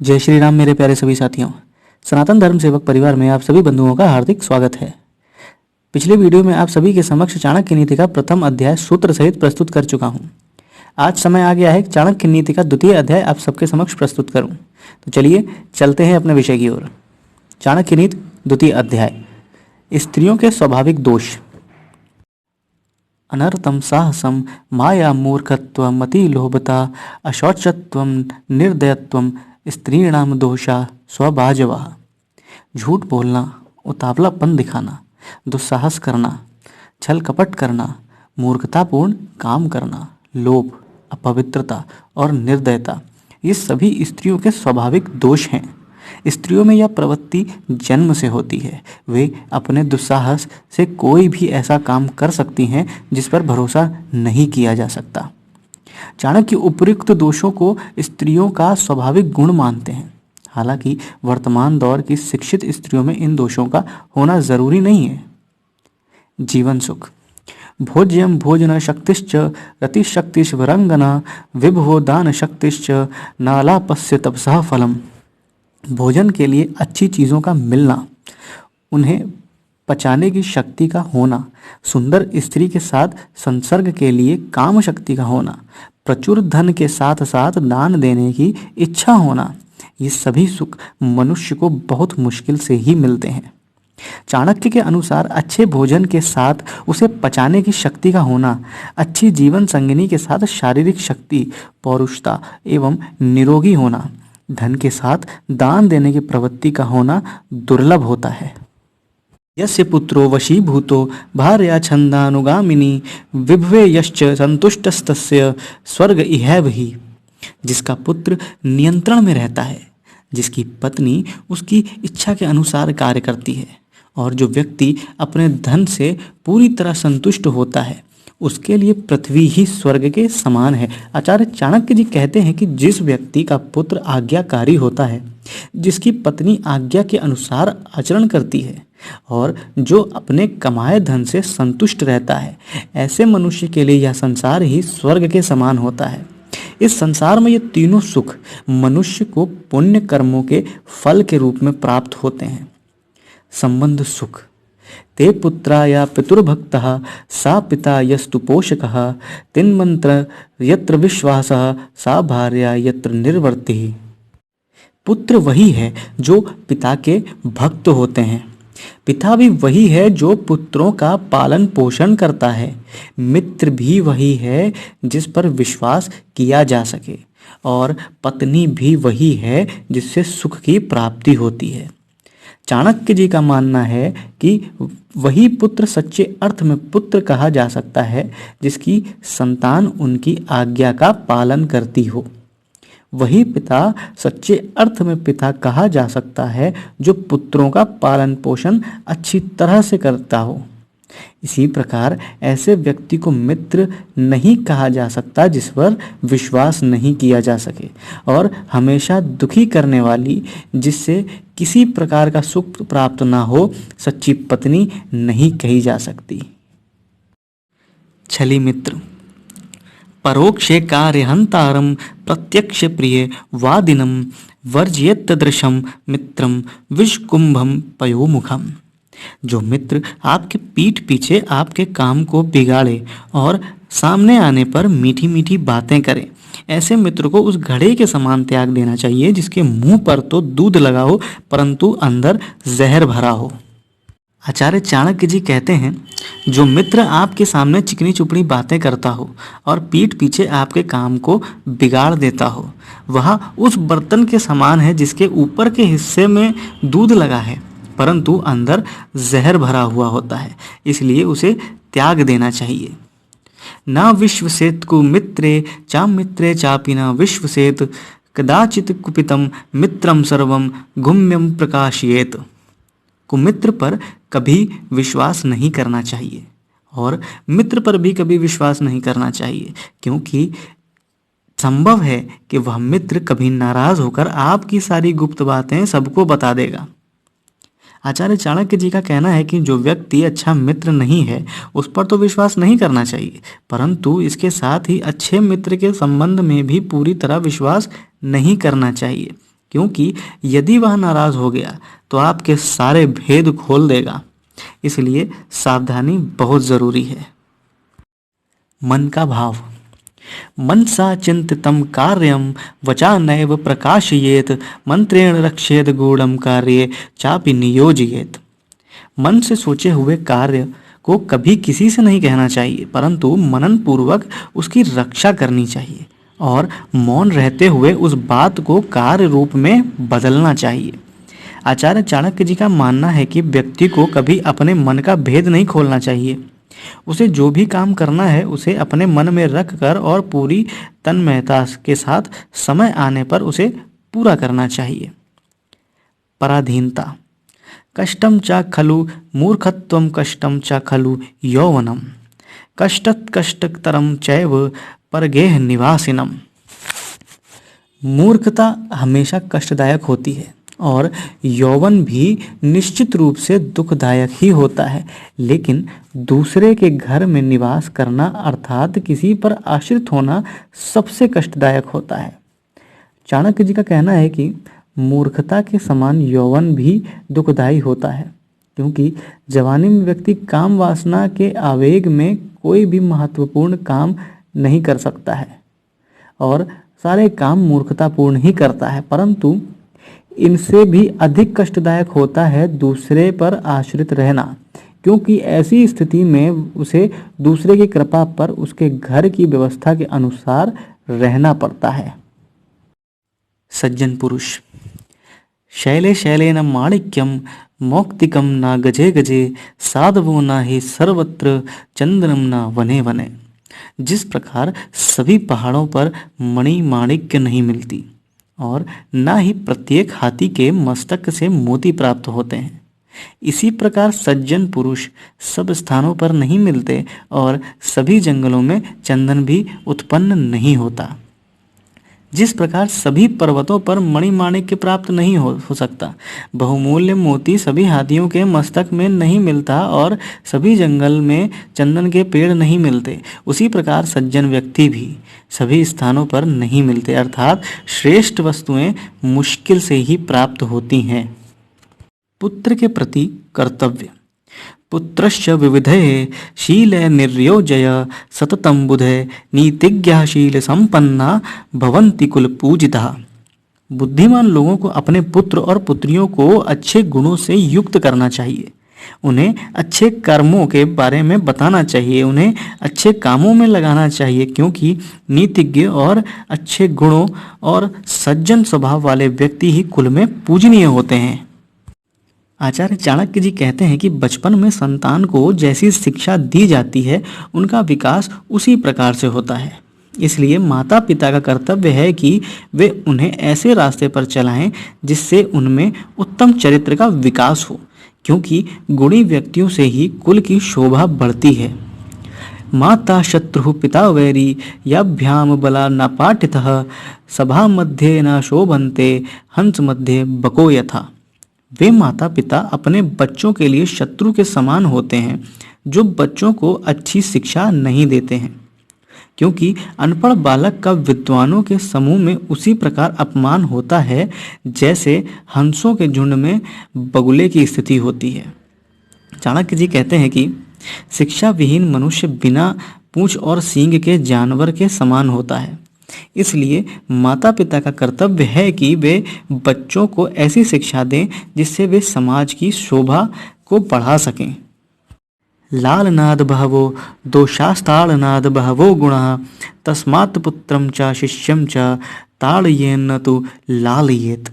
जय श्री राम मेरे प्यारे सभी साथियों। सनातन धर्म सेवक परिवार में आप सभी बंधुओं का हार्दिक स्वागत है। पिछले वीडियो में आप सभी के समक्ष चाणक्य नीति का प्रथम अध्याय सूत्र सहित प्रस्तुत कर चुका हूं। आज समय आ गया है कि चाणक्य नीति का द्वितीय अध्याय आप सबके समक्ष प्रस्तुत करूं। तो चलिए चलते हैं अपने विषय की ओर। चाणक्य नीति द्वितीय अध्याय, स्त्रियों के स्वाभाविक दोष। अनर्थम साहसम माया मूर्खत्व मति लोभता अशौचत्व निर्दयत्व स्त्रीणाम दोषा स्वभाजवा। झूठ बोलना, उतावलापन दिखाना, दुस्साहस करना, छल कपट करना, मूर्खतापूर्ण काम करना, लोभ, अपवित्रता और निर्दयता, ये सभी स्त्रियों के स्वाभाविक दोष हैं। स्त्रियों में यह प्रवृत्ति जन्म से होती है। वे अपने दुस्साहस से कोई भी ऐसा काम कर सकती हैं जिस पर भरोसा नहीं किया जा सकता। चाणक्य उपयुक्त दोषों को स्त्रियों का स्वाभाविक गुण मानते हैं। हालांकि वर्तमान दौर की शिक्षित स्त्रियों में इन दोषों का होना जरूरी नहीं है। जीवन सुख। भोज्यम भोजन शक्तिश्च रतिशक्तिश वरंगना विभो दान शक्तिश्च नालापस्य तपसः फलम। भोजन के लिए अच्छी चीज़ों का मिलना, उन्हें पचाने की शक्ति का होना, सुंदर स्त्री के साथ संसर्ग के लिए काम शक्ति का होना, प्रचुर धन के साथ साथ दान देने की इच्छा होना, ये सभी सुख मनुष्य को बहुत मुश्किल से ही मिलते हैं। चाणक्य के अनुसार अच्छे भोजन के साथ उसे पचाने की शक्ति का होना, अच्छी जीवन संगिनी के साथ शारीरिक शक्ति, पौरुषता एवं निरोगी होना, धन के साथ दान देने की प्रवृत्ति का होना दुर्लभ होता है। यस्य पुत्रो वशीभूतो भार्या छंदानुगामिनी विभवे यश्च संतुष्टस्तस्य स्वर्ग इहैव ही। जिसका पुत्र नियंत्रण में रहता है, जिसकी पत्नी उसकी इच्छा के अनुसार कार्य करती है और जो व्यक्ति अपने धन से पूरी तरह संतुष्ट होता है, उसके लिए पृथ्वी ही स्वर्ग के समान है। आचार्य चाणक्य जी कहते हैं कि जिस व्यक्ति का पुत्र आज्ञाकारी होता है, जिसकी पत्नी आज्ञा के अनुसार आचरण करती है और जो अपने कमाए धन से संतुष्ट रहता है, ऐसे मनुष्य के लिए यह संसार ही स्वर्ग के समान होता है। इस संसार में ये तीनों सुख मनुष्य को पुण्य कर्मों के फल के रूप में प्राप्त होते हैं। संबंध सुख। ते पुत्रा या पितुर्भक्तः सा पिता यस्तु पोषकः तिन्मंत्र यत्र विश्वासः सा भार्या यत्र निर्वर्तिः। पुत्र वही है जो पिता के भक्त होते हैं, पिता भी वही है जो पुत्रों का पालन पोषण करता है, मित्र भी वही है जिस पर विश्वास किया जा सके और पत्नी भी वही है जिससे सुख की प्राप्ति होती है। चाणक्य जी का मानना है कि वही पुत्र सच्चे अर्थ में पुत्र कहा जा सकता है जिसकी संतान उनकी आज्ञा का पालन करती हो। वही पिता सच्चे अर्थ में पिता कहा जा सकता है जो पुत्रों का पालन पोषण अच्छी तरह से करता हो। इसी प्रकार ऐसे व्यक्ति को मित्र नहीं कहा जा सकता जिस पर विश्वास नहीं किया जा सके, और हमेशा दुखी करने वाली, जिससे किसी प्रकार का सुख प्राप्त ना हो, सच्ची पत्नी नहीं कही जा सकती। छली मित्र। परोक्षे कार्यहंतारम प्रत्यक्ष प्रिय वादिनम वर्जयेत्तदृशम मित्रम विषकुंभम पयोमुखम। जो मित्र आपके पीठ पीछे आपके काम को बिगाड़े और सामने आने पर मीठी मीठी बातें करे, ऐसे मित्र को उस घड़े के समान त्याग देना चाहिए जिसके मुंह पर तो दूध लगा हो परंतु अंदर जहर भरा हो। आचार्य चाणक्य जी कहते हैं, जो मित्र आपके सामने चिकनी चुपड़ी बातें करता हो और पीठ पीछे आपके काम को बिगाड़ देता हो, वह उस बर्तन के समान है जिसके ऊपर के हिस्से में दूध लगा है परंतु अंदर जहर भरा हुआ होता है, इसलिए उसे त्याग देना चाहिए। न विश्वसेत कुमित्रे चामित्रे चापि न विश्वसेत कदाचित कुपितम मित्रम सर्वम गुम्यम प्रकाशयेत। कुमित्र पर कभी विश्वास नहीं करना चाहिए और मित्र पर भी कभी विश्वास नहीं करना चाहिए, क्योंकि संभव है कि वह मित्र कभी नाराज होकर आपकी सारी गुप्त बातें सबको बता देगा। आचार्य चाणक्य जी का कहना है कि जो व्यक्ति अच्छा मित्र नहीं है उस पर तो विश्वास नहीं करना चाहिए, परंतु इसके साथ ही अच्छे मित्र के संबंध में भी पूरी तरह विश्वास नहीं करना चाहिए, क्योंकि यदि वह नाराज हो गया तो आपके सारे भेद खोल देगा। इसलिए सावधानी बहुत जरूरी है। मन का भाव। मनसा चिंतितं कार्यं वचा नैव प्रकाशयेत मंत्रेण रक्षेत गूढ़ं कार्ये चापि नियोजयेत। मन से सोचे हुए कार्य को कभी किसी से नहीं कहना चाहिए, परंतु मनन पूर्वक उसकी रक्षा करनी चाहिए और मौन रहते हुए उस बात को कार्य रूप में बदलना चाहिए। आचार्य चाणक्य जी का मानना है कि व्यक्ति को कभी अपने मन का भेद नहीं खोलना चाहिए। उसे जो भी काम करना है उसे अपने मन में रख कर और पूरी तन्मयता के साथ समय आने पर उसे पूरा करना चाहिए। पराधीनता। कष्टं च खलु मूर्खत्वं कष्टं च खलु यौवनम कष्टत् कष्टतरं चैव परगेह निवासिनम। मूर्खता हमेशा कष्टदायक होती है और यौवन भी निश्चित रूप से दुखदायक ही होता है, लेकिन दूसरे के घर में निवास करना अर्थात किसी पर आश्रित होना सबसे कष्टदायक होता है। चाणक्य जी का कहना है कि मूर्खता के समान यौवन भी दुखदायी होता है, क्योंकि जवानी में व्यक्ति काम वासना के आवेग में कोई भी महत्वपूर्ण काम नहीं कर सकता है और सारे काम मूर्खतापूर्ण ही करता है, परंतु इनसे भी अधिक कष्टदायक होता है दूसरे पर आश्रित रहना, क्योंकि ऐसी स्थिति में उसे दूसरे की कृपा पर उसके घर की व्यवस्था के अनुसार रहना पड़ता है। सज्जन पुरुष। शैले शैलेन माणिक्यम मौक्तिकम ना गजे गजे साधवो ना ही सर्वत्र चंदनम ना वने वने। जिस प्रकार सभी पहाड़ों पर मणि माणिक्य नहीं मिलती और ना ही प्रत्येक हाथी के मस्तक से मोती प्राप्त होते हैं, इसी प्रकार सज्जन पुरुष सब स्थानों पर नहीं मिलते और सभी जंगलों में चंदन भी उत्पन्न नहीं होता। जिस प्रकार सभी पर्वतों पर मणिमाणिक्य प्राप्त नहीं हो सकता, बहुमूल्य मोती सभी हाथियों के मस्तक में नहीं मिलता और सभी जंगल में चंदन के पेड़ नहीं मिलते, उसी प्रकार सज्जन व्यक्ति भी सभी स्थानों पर नहीं मिलते, अर्थात श्रेष्ठ वस्तुएं मुश्किल से ही प्राप्त होती हैं। पुत्र के प्रति कर्तव्य। पुत्रश्च विविधे शीले निर्योजय सततं बुधे नीतिज्ञा शील संपन्ना भवन्ति कुल पूजिता। बुद्धिमान लोगों को अपने पुत्र और पुत्रियों को अच्छे गुणों से युक्त करना चाहिए, उन्हें अच्छे कर्मों के बारे में बताना चाहिए, उन्हें अच्छे कामों में लगाना चाहिए, क्योंकि नीतिज्ञ और अच्छे गुणों और सज्जन स्वभाव वाले व्यक्ति ही कुल में पूजनीय होते हैं। आचार्य चाणक्य जी कहते हैं कि बचपन में संतान को जैसी शिक्षा दी जाती है उनका विकास उसी प्रकार से होता है। इसलिए माता पिता का कर्तव्य है कि वे उन्हें ऐसे रास्ते पर चलाएं जिससे उनमें उत्तम चरित्र का विकास हो, क्योंकि गुणी व्यक्तियों से ही कुल की शोभा बढ़ती है। माता शत्रु पिता वैरी याभ्याम बला न पाठितः सभा मध्ये न शोभन्ते हंस मध्ये बको यथा। वे माता पिता अपने बच्चों के लिए शत्रु के समान होते हैं जो बच्चों को अच्छी शिक्षा नहीं देते हैं, क्योंकि अनपढ़ बालक का विद्वानों के समूह में उसी प्रकार अपमान होता है जैसे हंसों के झुंड में बगुले की स्थिति होती है। चाणक्य जी कहते हैं कि शिक्षा विहीन मनुष्य बिना पूंछ और सींग के जानवर के समान होता है। इसलिए माता पिता का कर्तव्य है कि वे बच्चों को ऐसी शिक्षा दें जिससे वे समाज की शोभा को बढ़ा सकें। लाल नाद बहवो दोषास्ताल नाद बहवो गुणः तस्मात् पुत्रम च शिष्यम च ताड़येन तु लालयेत।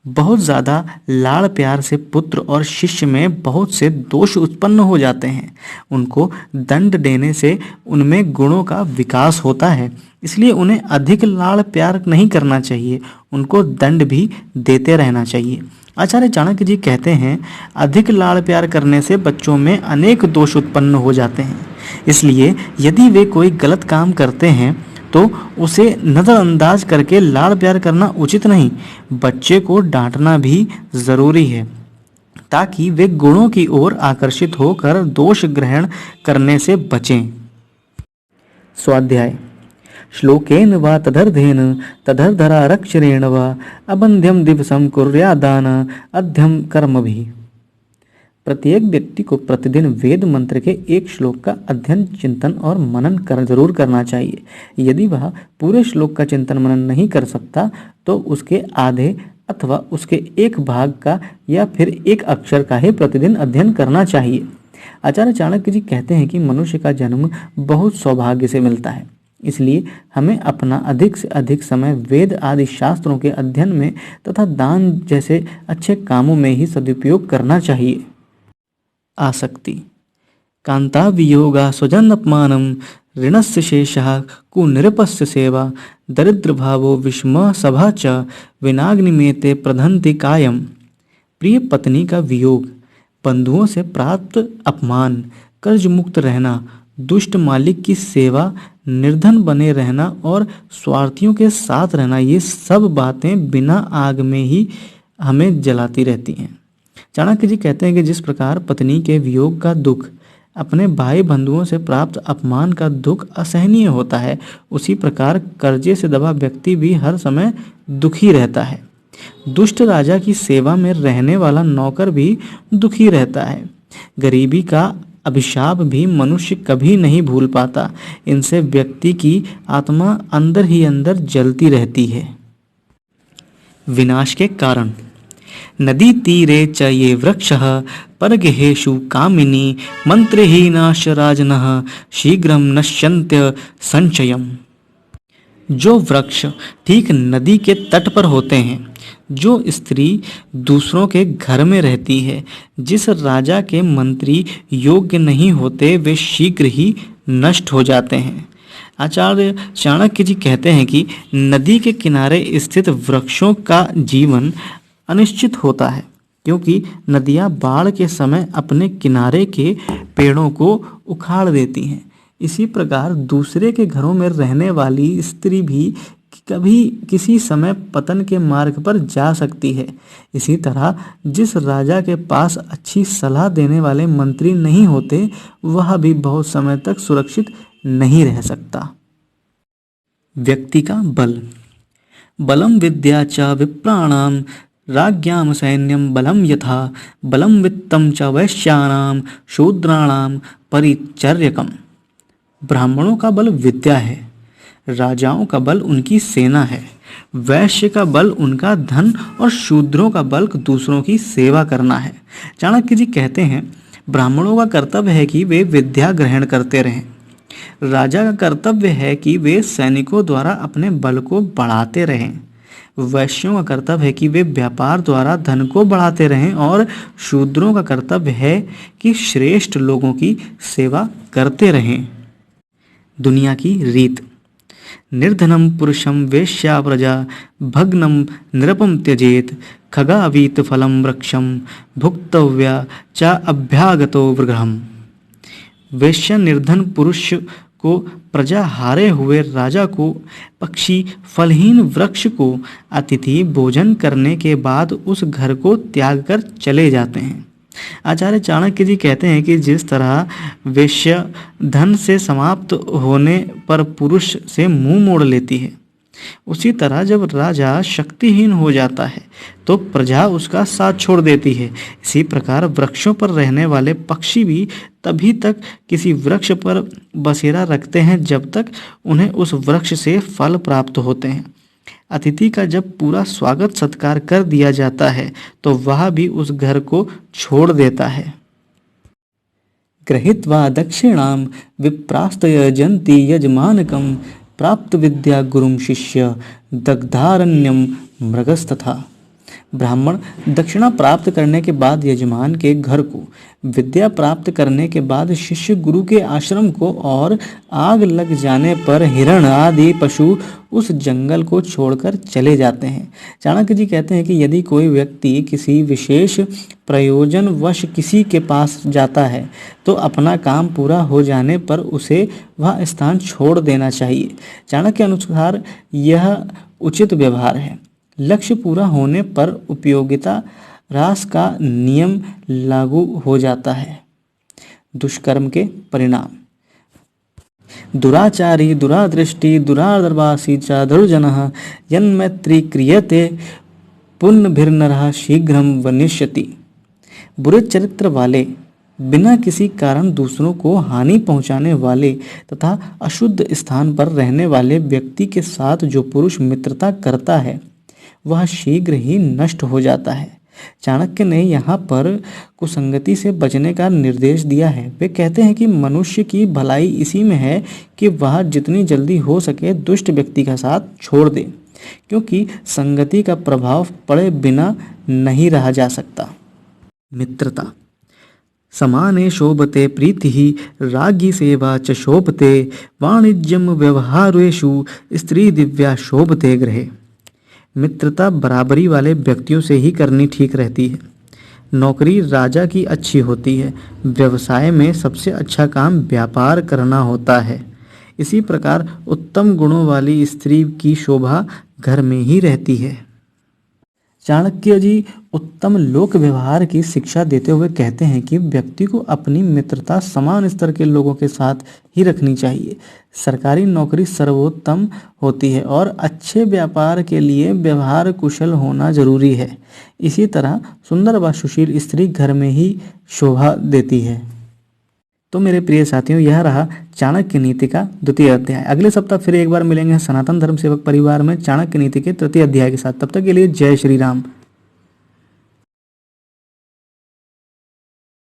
बहुत ज़्यादा लाड़ प्यार से पुत्र और शिष्य में बहुत से दोष उत्पन्न हो जाते हैं, उनको दंड देने से उनमें गुणों का विकास होता है, इसलिए उन्हें अधिक लाड़ प्यार नहीं करना चाहिए, उनको दंड भी देते रहना चाहिए। आचार्य चाणक्य जी कहते हैं अधिक लाड़ प्यार करने से बच्चों में अनेक दोष उत्पन्न हो जाते हैं, इसलिए यदि वे कोई गलत काम करते हैं तो उसे नज़रअंदाज करके लाड़ प्यार करना उचित नहीं, बच्चे को डांटना भी ज़रूरी है ताकि वे गुणों की ओर आकर्षित होकर दोष ग्रहण करने से बचें। स्वाध्याय। श्लोकेन वा तदर्धेन तदर्धरारक्षरेण वा अबंध्यम दिवसम कुर्यादान अध्यम कर्मभिः। प्रत्येक व्यक्ति को प्रतिदिन वेद मंत्र के एक श्लोक का अध्ययन, चिंतन और मनन जरूर करना चाहिए। यदि वह पूरे श्लोक का चिंतन मनन नहीं कर सकता तो उसके आधे अथवा उसके एक भाग का या फिर एक अक्षर का ही प्रतिदिन अध्ययन करना चाहिए। आचार्य चाणक्य जी कहते हैं कि मनुष्य का जन्म बहुत सौभाग्य से मिलता है, इसलिए हमें अपना अधिक से अधिक समय वेद आदि शास्त्रों के अध्ययन में तथा दान जैसे अच्छे कामों में ही सदुपयोग करना चाहिए। आसक्ति। कांता वियोगा स्वजन अपमानम ऋणस्य शेषः कुनिरपस्य सेवा दरिद्र भावो विषम सभा च विनाग्निमेते प्रधन्ति कायम। प्रिय पत्नी का वियोग, बंधुओं से प्राप्त अपमान, कर्ज मुक्त रहना, दुष्ट मालिक की सेवा, निर्धन बने रहना और स्वार्थियों के साथ रहना, ये सब बातें बिना आग में ही हमें जलाती रहती हैं। चाणक्य जी कहते हैं कि जिस प्रकार पत्नी के वियोग का दुख, अपने भाई बंधुओं से प्राप्त अपमान का दुख असहनीय होता है, उसी प्रकार कर्जे से दबा व्यक्ति भी हर समय दुखी रहता है। दुष्ट राजा की सेवा में रहने वाला नौकर भी दुखी रहता है। गरीबी का अभिशाप भी मनुष्य कभी नहीं भूल पाता। इनसे व्यक्ति की आत्मा अंदर ही अंदर जलती रहती है। विनाश के कारण। नदी तीरे च ये वृक्षः परगेहेषु कामिनी मंत्रहीनाश राजनः शीघ्रं नश्यन्त्य संचयम्। जो वृक्ष ठीक नदी के तट पर होते हैं, जो स्त्री दूसरों के घर में रहती है, जिस राजा के मंत्री योग्य नहीं होते, वे शीघ्र ही नष्ट हो जाते हैं। आचार्य चाणक्य जी कहते हैं कि नदी के किनारे स्थित वृक्षों का जीवन अनिश्चित होता है, क्योंकि नदियाँ बाढ़ के समय अपने किनारे के पेड़ों को उखाड़ देती हैं। इसी प्रकार दूसरे के घरों में रहने वाली स्त्री भी कभी किसी समय पतन के मार्ग पर जा सकती है। इसी तरह जिस राजा के पास अच्छी सलाह देने वाले मंत्री नहीं होते, वह भी बहुत समय तक सुरक्षित नहीं रह सकता। व्यक्ति का बल। बलम विद्या च विप्राणाम राज्ञाम सैन्यम बलम यथा बलम वित्तम च वैश्यानाम शूद्राणाम परिचर्यकम। ब्राह्मणों का बल विद्या है, राजाओं का बल उनकी सेना है, वैश्य का बल उनका धन और शूद्रों का बल दूसरों की सेवा करना है। चाणक्य जी कहते हैं, ब्राह्मणों का कर्तव्य है कि वे विद्या ग्रहण करते रहें। राजा का कर्तव्य है कि वे सैनिकों द्वारा अपने बल को बढ़ाते रहें। वैश्यों का कर्तव्य है कि वे व्यापार द्वारा धन को बढ़ाते रहें और शूद्रों का कर्तव्य है कि श्रेष्ठ लोगों की सेवा करते रहें। दुनिया की रीत। निर्धनम पुरुषम वेश्या प्रजा भग्नम निरपम त्यजेत खगावीत फलम वृक्षम भुक्तव्या च अभ्यागतो वृगहम। वेश्या निर्धन पुरुष को, प्रजा हारे हुए राजा को, पक्षी फलहीन वृक्ष को अतिथि भोजन करने के बाद उस घर को त्याग कर चले जाते हैं। आचार्य चाणक्य जी कहते हैं कि जिस तरह वेश्या धन से समाप्त होने पर पुरुष से मुंह मोड़ लेती है, उसी तरह जब राजा शक्तिहीन हो जाता है तो प्रजा उसका साथ छोड़ देती है। इसी प्रकार वृक्षों पर रहने वाले पक्षी भी तभी तक किसी वृक्ष पर बसेरा रखते हैं जब तक उन्हें उस वृक्ष से फल प्राप्त होते हैं। अतिथि का जब पूरा स्वागत सत्कार कर दिया जाता है तो वह भी उस घर को छोड़ देता है। गृहीत्वा दक्षिणाम विप्रास्तयजन्ति यजमानकम प्राप्त विद्या गुरुम शिष्य दग्धारण्यम मृगस्तथा। ब्राह्मण दक्षिणा प्राप्त करने के बाद यजमान के घर को, विद्या प्राप्त करने के बाद शिष्य गुरु के आश्रम को और आग लग जाने पर हिरण आदि पशु उस जंगल को छोड़कर चले जाते हैं। चाणक्य जी कहते हैं कि यदि कोई व्यक्ति किसी विशेष प्रयोजनवश किसी के पास जाता है तो अपना काम पूरा हो जाने पर उसे वह स्थान छोड़ देना चाहिए। चाणक्य के अनुसार यह उचित व्यवहार है। लक्ष्य पूरा होने पर उपयोगिता ह्रास का नियम लागू हो जाता है। दुष्कर्म के परिणाम। दुराचारी दुरादृष्टि दुरादर्वासी च धुर्जनः यन्मैत्री क्रियते पुण्यभिर्नरः शीघ्रं वनिष्यति। बुरे चरित्र वाले, बिना किसी कारण दूसरों को हानि पहुंचाने वाले तथा अशुद्ध स्थान पर रहने वाले व्यक्ति के साथ जो पुरुष मित्रता करता है वह शीघ्र ही नष्ट हो जाता है। चाणक्य ने यहाँ पर कुसंगति से बचने का निर्देश दिया है। वे कहते हैं कि मनुष्य की भलाई इसी में है कि वह जितनी जल्दी हो सके दुष्ट व्यक्ति का साथ छोड़ दे, क्योंकि संगति का प्रभाव पड़े बिना नहीं रहा जा सकता। मित्रता समाने शोभते प्रीतिः राज्ञी सेवा च शोभते वाणिज्यम व्यवहारेषु स्त्री दिव्या शोभते गृहे। मित्रता बराबरी वाले व्यक्तियों से ही करनी ठीक रहती है। नौकरी राजा की अच्छी होती है। व्यवसाय में सबसे अच्छा काम व्यापार करना होता है। इसी प्रकार उत्तम गुणों वाली स्त्री की शोभा घर में ही रहती है। चाणक्य जी उत्तम लोक व्यवहार की शिक्षा देते हुए कहते हैं कि व्यक्ति को अपनी मित्रता समान स्तर के लोगों के साथ ही रखनी चाहिए। सरकारी नौकरी सर्वोत्तम होती है और अच्छे व्यापार के लिए व्यवहार कुशल होना जरूरी है। इसी तरह सुंदर व सुशील स्त्री घर में ही शोभा देती है। तो मेरे प्रिय साथियों, यह रहा चाणक्य नीति का द्वितीय अध्याय। अगले सप्ताह फिर एक बार मिलेंगे सनातन धर्म सेवक परिवार में चाणक्य नीति के तृतीय अध्याय के साथ। तब तक के लिए जय श्री राम।